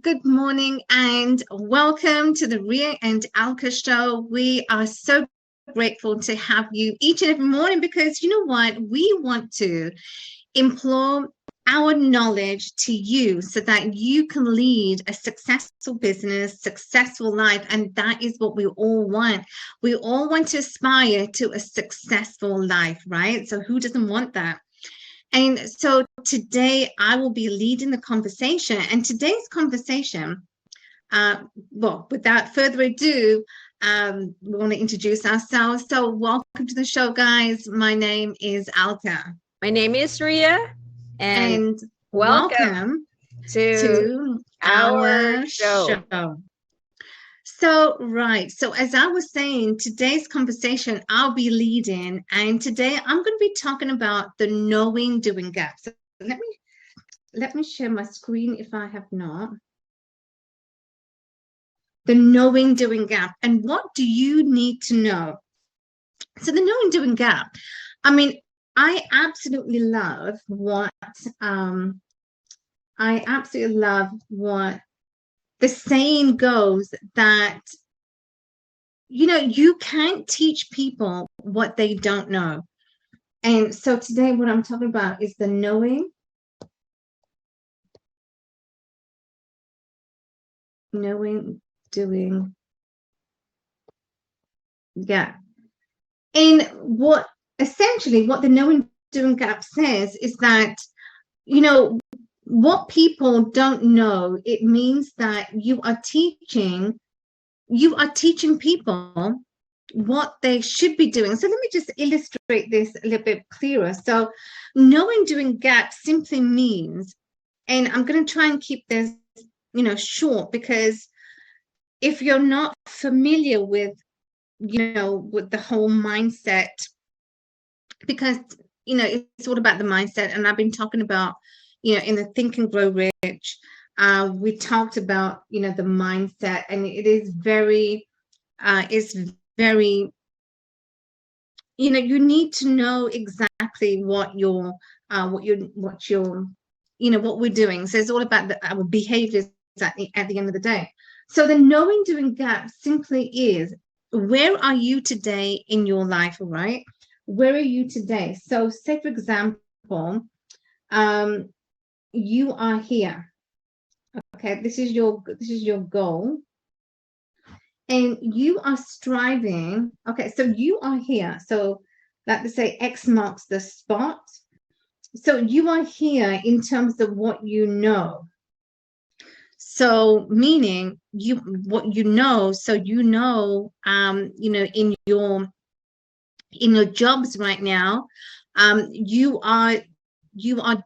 good morning, and welcome to the 𝗥𝗵𝗲 show. We are so grateful to have you each and every morning because you know what? We want to implore our knowledge to you so that you can lead a successful business, successful life, and that is what we all want. We all want to aspire to a successful life, right? So who doesn't want that? And so today I will be leading the conversation, and today's conversation, well, without further ado, we want to introduce ourselves. So welcome to the show, guys. My name is 𝗥𝗵𝗲. My name is Ria, and welcome to our show. So, right. So as I was saying, today's conversation I'll be leading, and today I'm going to be talking about the knowing doing gap. So let me share my screen if I have not. The knowing doing gap, and what do you need to know? So the knowing doing gap, I mean, I absolutely love what the saying goes that, you know, you can't teach people what they don't know. And so today what I'm talking about is the knowing doing gap. And what essentially what the knowing doing gap says is that, you know, what people don't know, it means that you are teaching people what they should be doing. So let me just illustrate this a little bit clearer. So knowing doing gap simply means, and I'm going to try and keep this, you know, short, because if you're not familiar with, you know, with the whole mindset, because, you know, it's all about the mindset, and I've been talking about, you know, in the Think and Grow Rich, we talked about, you know, the mindset, and it is very, you know, you need to know exactly what we're doing. So it's all about our behaviors at the end of the day. So the knowing doing gap simply is, where are you today in your life, all right? Where are you today? So say, for example, you are here. Okay, this is your goal, and you are striving. Okay, so you are here. So let's say X marks the spot. So you are here in terms of what you know. So meaning what you know. So you know, you know, in your jobs right now, you are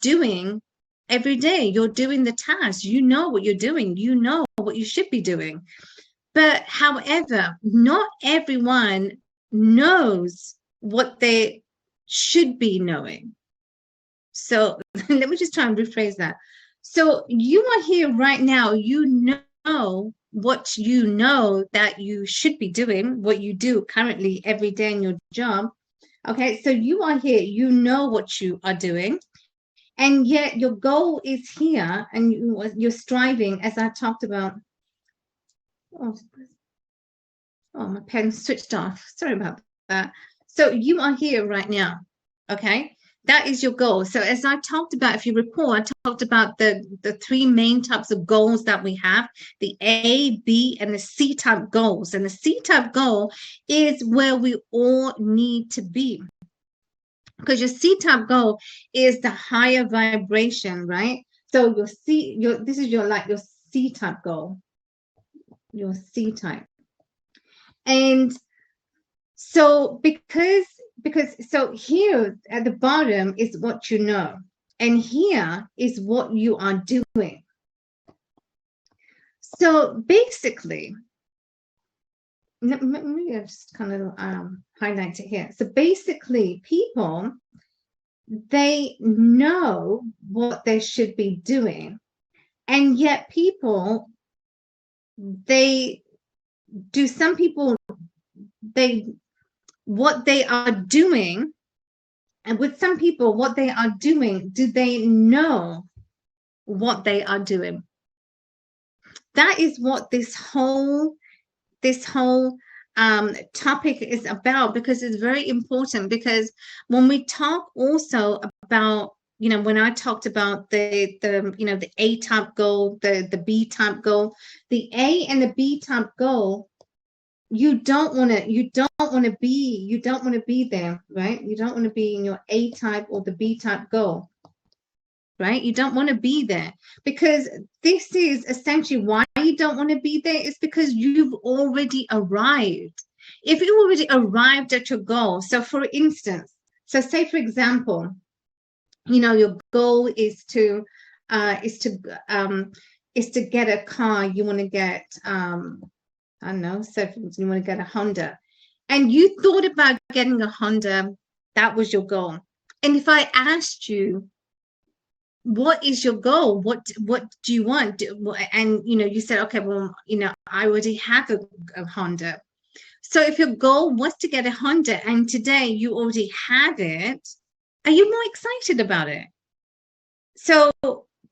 doing every day. You're doing the task. You know what you're doing. You know what you should be doing. But however, not everyone knows what they should be knowing. So let me just try and rephrase that. So you are here right now. You know what you know that you should be doing, what you do currently every day in your job. Okay, so you are here. You know what you are doing. And yet your goal is here, and you're striving, as I talked about. Oh, my pen switched off. Sorry about that. So you are here right now, okay? That is your goal. So as I talked about, if you recall, I talked about the three main types of goals that we have, the A, B, and the C type goals. And the C type goal is where we all need to be. Because your C type goal is the higher vibration, right? So this is your C type goal, your C type. And so because so here at the bottom is what you know, and here is what you are doing. So basically, let me just kind of highlight it here. So basically, people, they know what they should be doing, and yet people, what they are doing, and with some people, what they are doing, do they know what they are doing? that is what this whole topic is about, because it's very important. Because when we talk also about, when I talked about the the A type goal, the B type goal, the A and the B type goal, you don't want to be there, right? You don't want to be in your A type or the B type goal, right? You don't want to be there, because this is essentially why you don't want to be there. It's because you've already arrived. If you already arrived at your goal, so for instance, say for example, your goal is to get a car. You want to get I don't know, so you want to get a Honda, and you thought about getting a Honda. That was your goal. And if I asked you, what is your goal? What do you want? And you said, okay, well, I already have a Honda. So if your goal was to get a Honda and today you already have it, are you more excited about it? So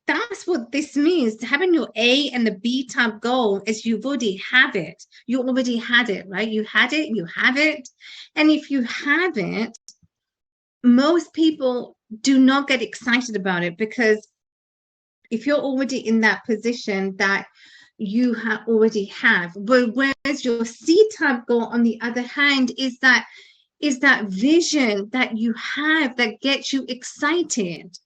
that's what this means. Having your A and the B type goal is you've already have it. You already had it, right? You had it, you have it. And if you have it, most people do not get excited about it, because if you're already in that position that you already have, whereas your C type goal, on the other hand, is that vision that you have that gets you excited.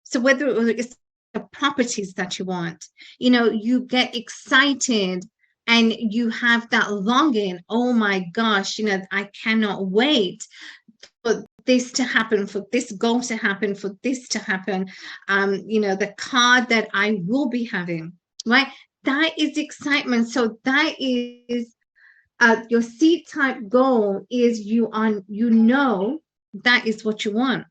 So whether it's the properties that you want, you get excited and you have that longing. Oh my gosh, I cannot wait for this to happen, for this goal to happen, for this to happen. The car that I will be having, right? That is excitement. So that is your C type goal, is that is what you want.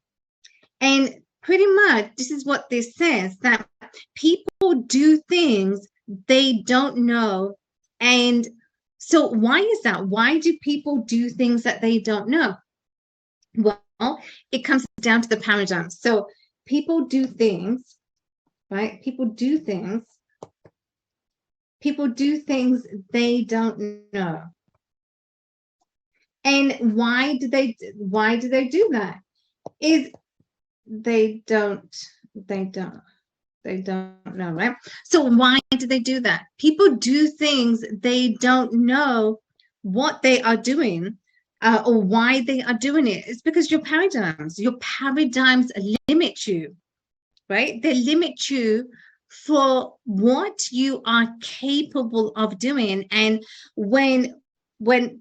And pretty much this is what this says, that people do things they don't know. And so why is that? Why do people do things that they don't know? Well, it comes down to the paradigm. So people do things, right? People do things they don't know. And why do they do that? Is they don't know, right? So why do they do that? People do things they don't know what they are doing, or why they are doing it. It's because your paradigms limit you, right? They limit you for what you are capable of doing. And when I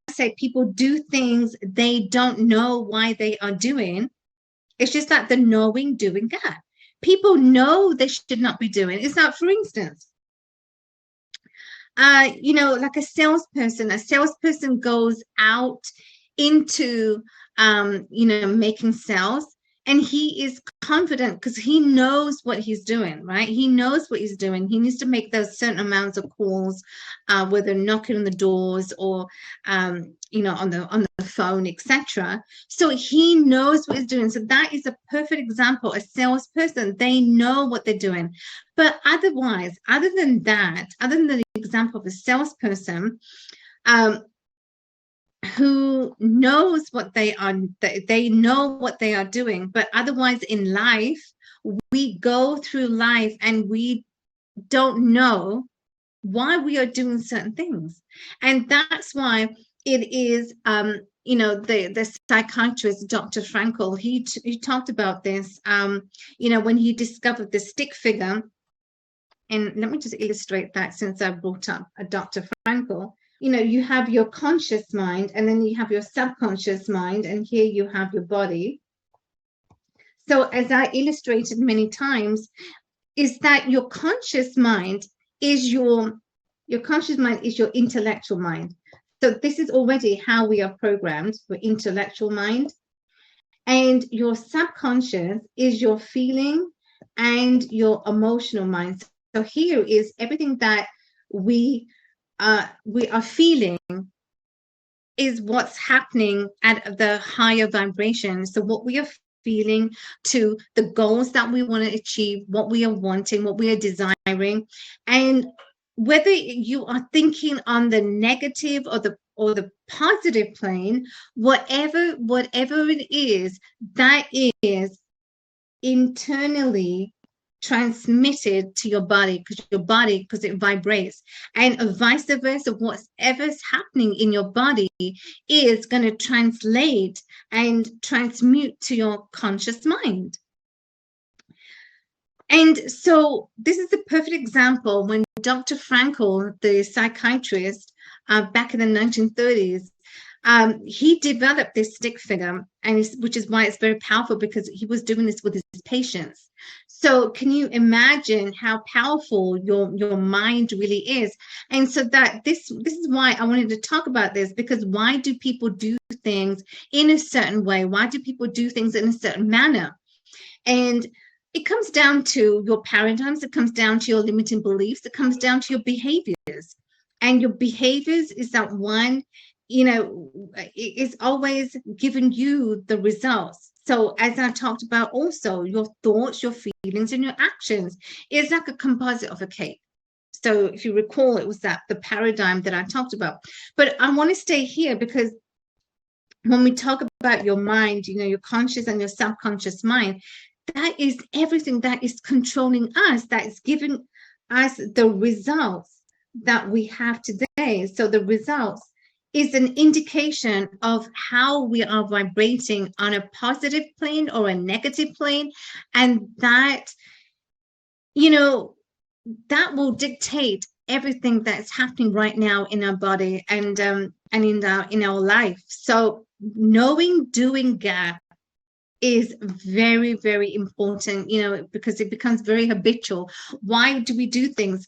say people do things they don't know why they are doing, it's just that the knowing doing gap. People know they should not be doing. It's not, for instance, like a salesperson goes out into, making sales, and he is confident because he knows what he's doing, right? He knows what he's doing. He needs to make those certain amounts of calls, whether knocking on the doors or, on the phone, etc. So he knows what he's doing. So that is a perfect example. A salesperson, they know what they're doing. But otherwise, other than the example of a salesperson, who knows what they know what they are doing, but otherwise in life, we go through life and we don't know why we are doing certain things. And that's why it is, the psychiatrist, Dr. Frankl, he talked about this, when he discovered the stick figure. And let me just illustrate that, since I brought up Dr. Frankl. You have your conscious mind, and then you have your subconscious mind, and here you have your body. So as I illustrated many times, is that your conscious mind is your intellectual mind. So this is already how we are programmed, for intellectual mind. And your subconscious is your feeling and your emotional mind. So here is everything that we are feeling is what's happening at the higher vibration. So what we are feeling, to the goals that we want to achieve, what we are wanting, what we are desiring. And whether you are thinking on the negative or the positive plane, whatever it is, that is internally transmitted to your body, because it vibrates, and vice versa, whatever's happening in your body is going to translate and transmute to your conscious mind. And so this is a perfect example when Dr. Frankl, the psychiatrist, back in the 1930s, he developed this stick figure, and which is why it's very powerful, because he was doing this with his patients. So can you imagine how powerful your mind really is? And so that this is why I wanted to talk about this, because why do people do things in a certain way? Why do people do things in a certain manner? And it comes down to your paradigms, it comes down to your limiting beliefs, it comes down to your behaviors. And your behaviors is that one, you know, is always giving you the results. So as I talked about also, your thoughts, your feelings, and your actions is like a composite of a cake. So if you recall, it was the paradigm that I talked about. But I want to stay here, because when we talk about your mind, you know, your conscious and your subconscious mind, that is everything that is controlling us, that is giving us the results that we have today. So the results is an indication of how we are vibrating on a positive plane or a negative plane. And that, you know, that will dictate everything that's happening right now in our body and in our life. So knowing, doing gap is very, very important, you know, because it becomes very habitual. Why do we do things?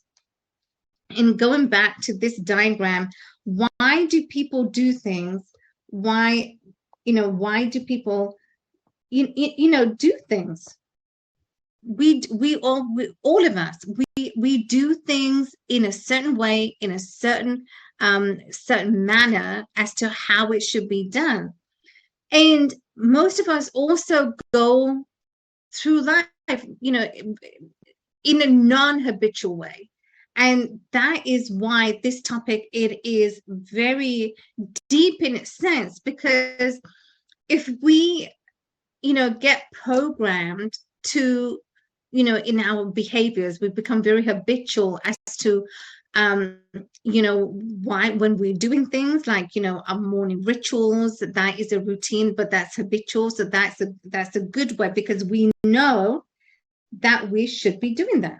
And going back to this diagram, why do people do things? Why do people, you know, do things? All of us, we do things in a certain way, in a certain manner as to how it should be done. And most of us also go through life, you know, in a non-habitual way. And that is why this topic, it is very deep in its sense, because if we, you know, get programmed to, you know, in our behaviors, we become very habitual as to, you know, why, when we're doing things like, you know, our morning rituals, that is a routine, but that's habitual. So that's a good way, because we know that we should be doing that.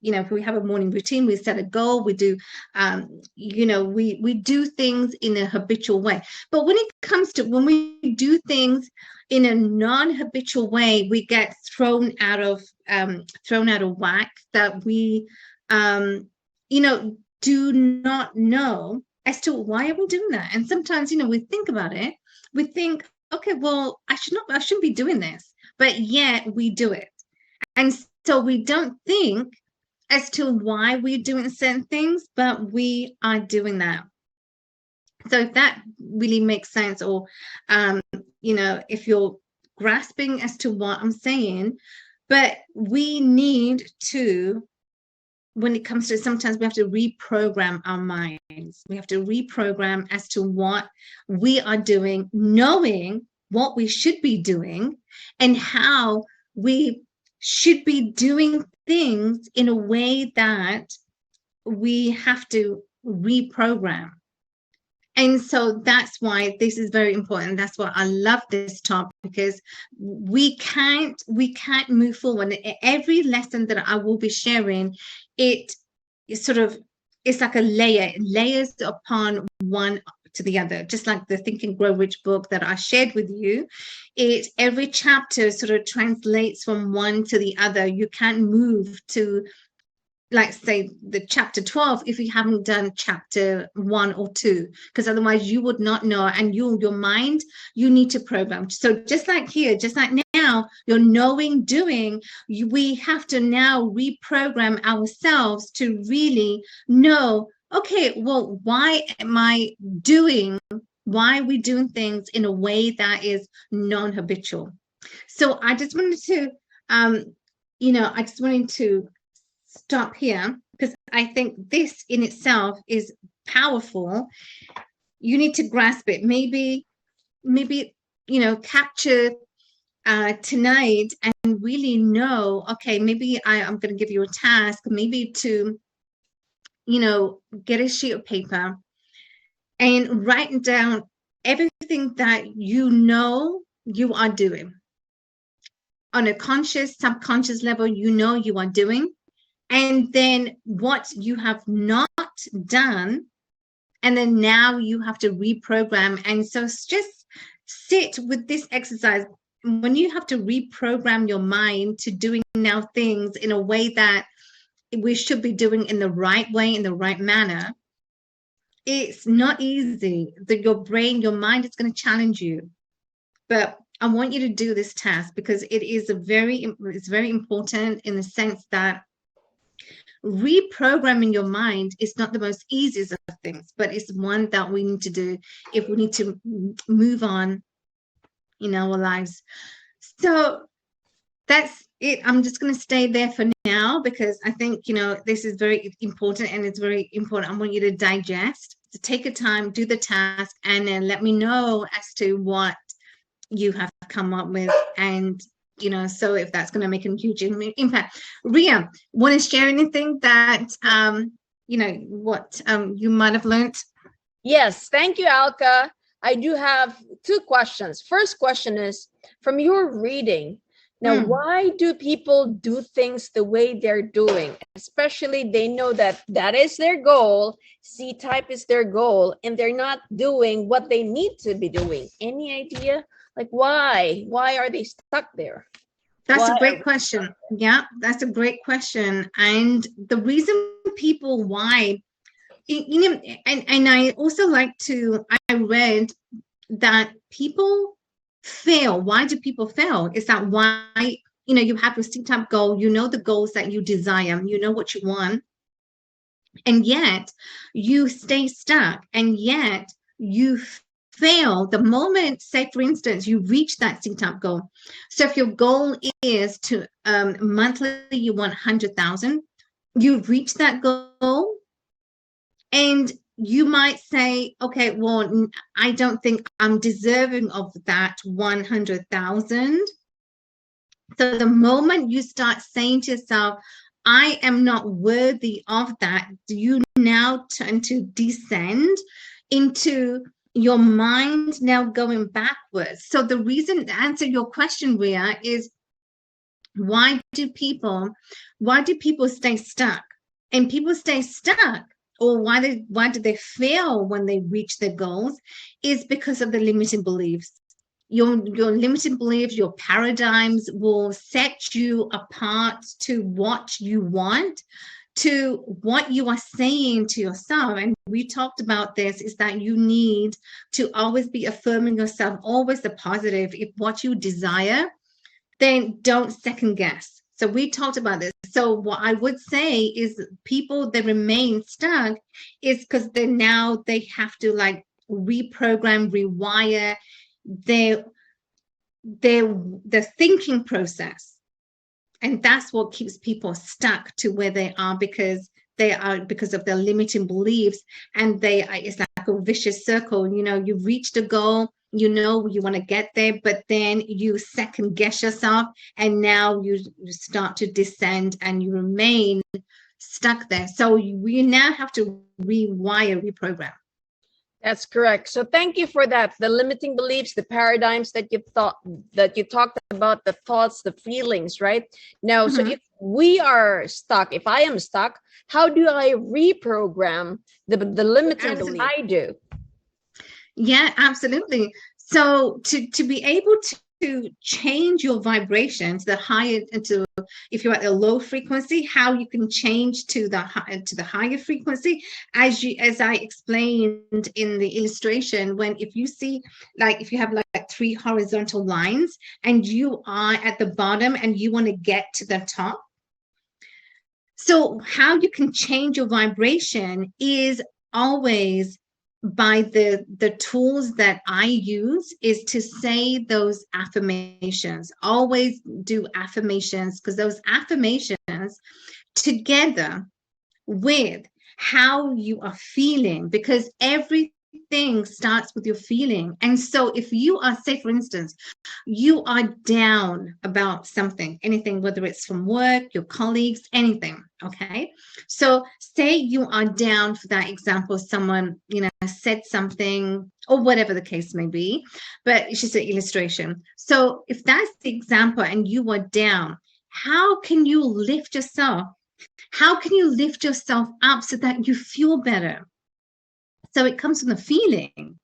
You know, if we have a morning routine, we set a goal, we do, you know, we do things in a habitual way. But when it comes to, when we do things in a non-habitual way, we get thrown out of whack, that we, you know, do not know as to why are we doing that. And sometimes, you know, we think about it, we think, okay, well, I shouldn't be doing this, but yet we do it. And so we don't think as to why we're doing certain things, but we are doing that. So if that really makes sense, or, you know, if you're grasping as to what I'm saying, but we need to, when it comes to, sometimes we have to reprogram our minds. We have to reprogram as to what we are doing, knowing what we should be doing and how we should be doing things in a way that we have to reprogram. And so that's why this is very important. That's why I love this topic, because we can't move forward. Every lesson that I will be sharing, it is sort of, it's like a layers upon one to the other, just like the Think and Grow Rich book that I shared with you. Every chapter sort of translates from one to the other. You can't move to, like, say, the chapter 12 if you haven't done chapter 1 or 2, because otherwise you would not know. And your mind, you need to program. So just like here, just like now, your knowing, doing, we have to now reprogram ourselves to really know, okay, well, why am I doing, why are we doing things in a way that is non-habitual? So I just wanted to, I just wanted to stop here because I think this in itself is powerful. You need to grasp it. Maybe, capture tonight and really know, okay, maybe I'm going to give you a task, maybe to, get a sheet of paper and write down everything that you are doing on a conscious, subconscious level, you are doing, and then what you have not done, and then now you have to reprogram. And so just sit with this exercise. When you have to reprogram your mind to doing now things in a way that we should be doing in the right way, in the right manner, it's not easy. Your brain, your mind is going to challenge you. But I want you to do this task because it's very important in the sense that reprogramming your mind is not the most easiest of things, but it's one that we need to do if we need to move on in our lives. So that's it. I'm just going to stay there for now because I think, this is very important, and it's very important. I want you to digest, to take a time, do the task, and then let me know as to what you have come up with. And so if that's going to make a huge impact. Ria, want to share anything that what you might have learned? Yes, thank you, Alka. I do have two questions. First question is, from your reading, now, why do people do things the way they're doing? Especially they know that is their goal, C-type is their goal, and they're not doing what they need to be doing. Any idea? Like, why? Why are they stuck there? That's a great question. Yeah, that's a great question. And the reason people why, and I also I read that people fail. Why do people fail? Is that why, you have your C-type goal, the goals that you desire, what you want, and yet you stay stuck, and yet you fail the moment, say for instance, you reach that C-type goal. So if your goal is to monthly, you want 100,000, you reach that goal, and you might say, okay, well, I don't think I'm deserving of that 100,000. So the moment you start saying to yourself, I am not worthy of that, you now turn to descend into your mind now going backwards. So the reason to answer your question, Ria, is why do people stay stuck? And people stay stuck, or why do they fail when they reach their goals, is because of the limiting beliefs. Your limiting beliefs, your paradigms will set you apart to what you want, to what you are saying to yourself. And we talked about this, is that you need to always be affirming yourself, always the positive. If what you desire, then don't second guess. So we talked about this. So what I would say is people that remain stuck is because they have to like reprogram, rewire their thinking process. And that's what keeps people stuck to where they are, because of their limiting beliefs. And it's like a vicious circle. You've reached a goal, you want to get there, but then you second guess yourself, and now you start to descend and you remain stuck there. So we now have to reprogram. That's correct. So thank you for that. The limiting beliefs, the paradigms that you talked about, the thoughts, the feelings, right? Now, so if we are stuck, if I am stuck, how do I reprogram the limiting beliefs? I do. Yeah, absolutely. So to be able to change your vibration to the higher, if you're at a low frequency, how you can change to the higher frequency, as I explained in the illustration, if you see, like, if you have like 3 horizontal lines and you are at the bottom and you want to get to the top. So how you can change your vibration is always by the tools that I use is to say those affirmations. Always do affirmations, because those affirmations together with how you are feeling, because everything starts with your feeling. And so if you are, say for instance, you are down about something, anything, whether it's from work, your colleagues, anything, okay? So say you are down, for that example, someone, you know, said something or whatever the case may be, but it's just an illustration. So if that's the example and you are down, how can you lift yourself? How can you lift yourself up so that you feel better? So it comes from the feeling.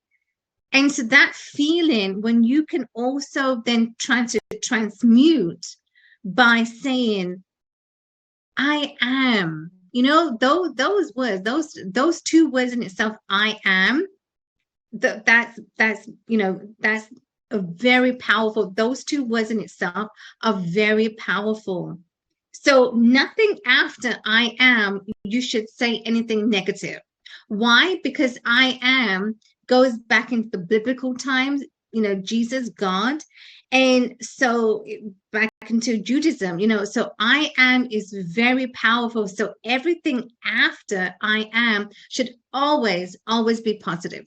And so that feeling, when you can also then try to transmute by saying, I am, you know, those words, those two words in itself, I am, that's you know, that's a very powerful, those two words in itself are very powerful. So nothing after I am, you should say anything negative. Why? Because I am goes back into the biblical times, you know, Jesus, God. And so back into Judaism, you know, so I am is very powerful. So everything after I am should always be positive.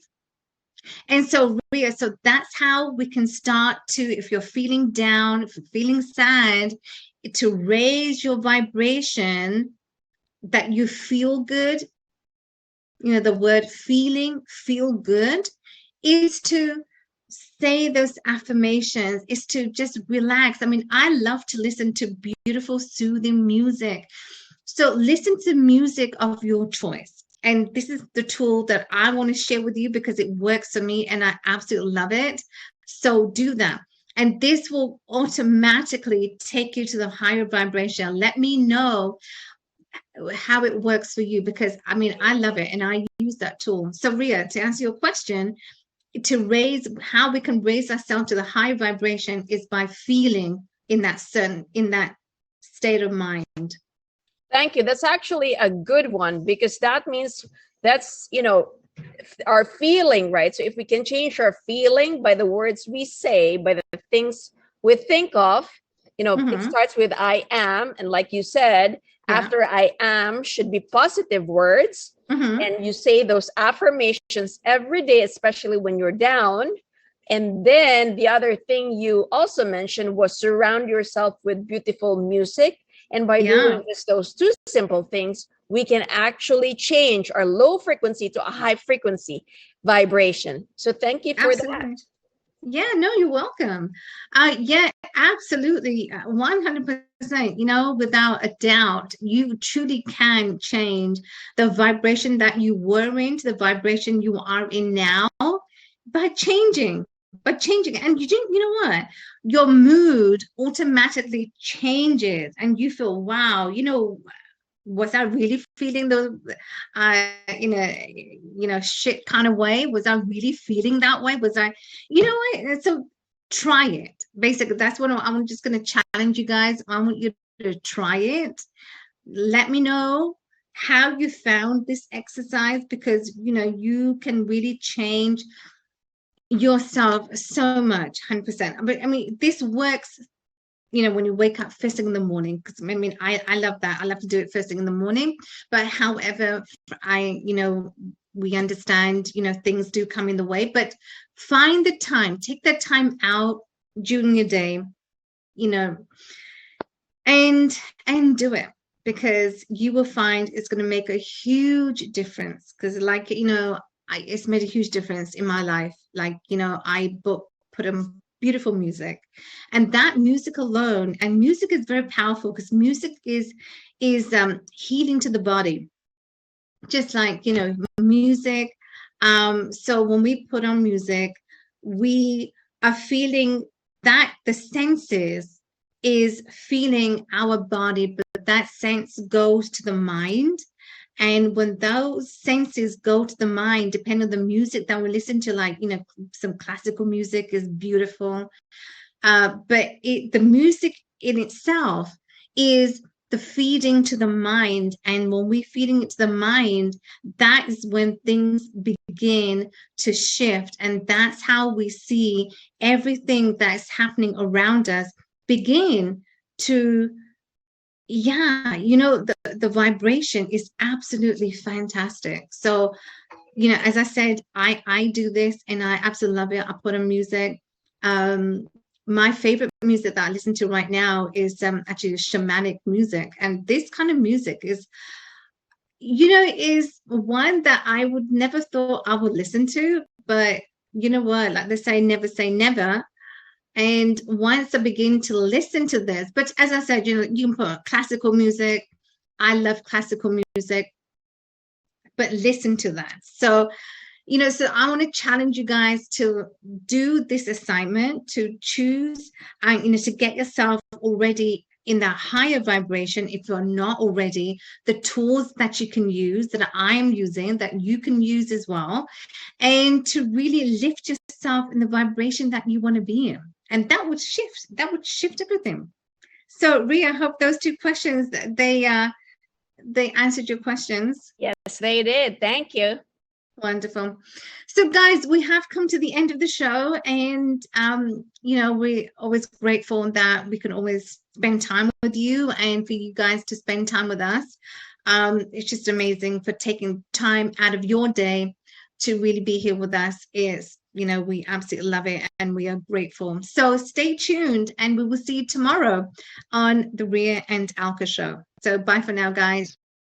And so, Ria, so that's how we can start to, if you're feeling down, if you're feeling sad, to raise your vibration, that you feel good. You know, the word feeling, feel good, is to say those affirmations, is to just relax. I mean, I love to listen to beautiful, soothing music. So listen to music of your choice. And this is the tool that I want to share with you because it works for me and I absolutely love it. So do that. And this will automatically take you to the higher vibration. Let me know how it works for you, because I mean, I love it and I use that tool. So Ria, to answer your question, to raise, how we can raise ourselves to the high vibration is by feeling in that state of mind. Thank you. That's actually a good one, because that means that's, you know, our feeling, right? So if we can change our feeling by the words we say, by the things we think of, you know, it starts with I am. And like you said, after I am should be positive words. And you say those affirmations every day, especially when you're down. And then the other thing you also mentioned was surround yourself with beautiful music. And by doing just those two simple things, we can actually change our low frequency to a high frequency vibration. So thank you for that. Yeah, no, you're welcome. Yeah, absolutely. 100%, you know, without a doubt, you truly can change the vibration that you were in to the vibration you are in now by changing. And you know what, your mood automatically changes and you feel, wow, you know, was I really feeling those in a, you know, shit kind of way? Was I really feeling that way? Was I, you know what? So try it. Basically, that's what I'm just going to challenge you guys. I want you to try it. Let me know how you found this exercise, because you know, you can really change yourself so much. 100%. But I mean, this works, you know, when you wake up first thing in the morning, because I mean, I love that. I love to do it first thing in the morning. But however, you know, we understand, you know, things do come in the way, but find the time, take that time out during your day, you know, and do it, because you will find it's going to make a huge difference. Because like, you know, it's made a huge difference in my life. Like, you know, I put beautiful music, and that music alone, and music is very powerful because music is healing to the body, just like, you know, music. So when we put on music, we are feeling that the senses is feeling our body, but that sense goes to the mind. And when those senses go to the mind, depending on the music that we listen to, like, you know, some classical music is beautiful. But the music in itself is the feeding to the mind. And when we're feeding it to the mind, that is when things begin to shift. And that's how we see everything that's happening around us begin to, yeah, you know, the vibration is absolutely fantastic. So, you know, as I said, I do this and I absolutely love it. I put on music. My favorite music that I listen to right now is actually shamanic music. And this kind of music is, you know, is one that I would never thought I would listen to. But you know what, like they say never. And once I begin to listen to this, but as I said, you know, you can put classical music. I love classical music, but listen to that. So, you know, so I want to challenge you guys to do this assignment, to choose and, you know, to get yourself already in that higher vibration. If you're not already, the tools that you can use, that I am using, that you can use as well, and to really lift yourself in the vibration that you want to be in. And that would shift everything. So Ria, I hope those two questions, they answered your questions. Yes, they did. Thank you. Wonderful. So guys, we have come to the end of the show, and you know, we're always grateful that we can always spend time with you and for you guys to spend time with us. It's just amazing for taking time out of your day to really be here with us. Is, you know, we absolutely love it and we are grateful. So stay tuned and we will see you tomorrow on the Ria and Alka show. So bye for now, guys.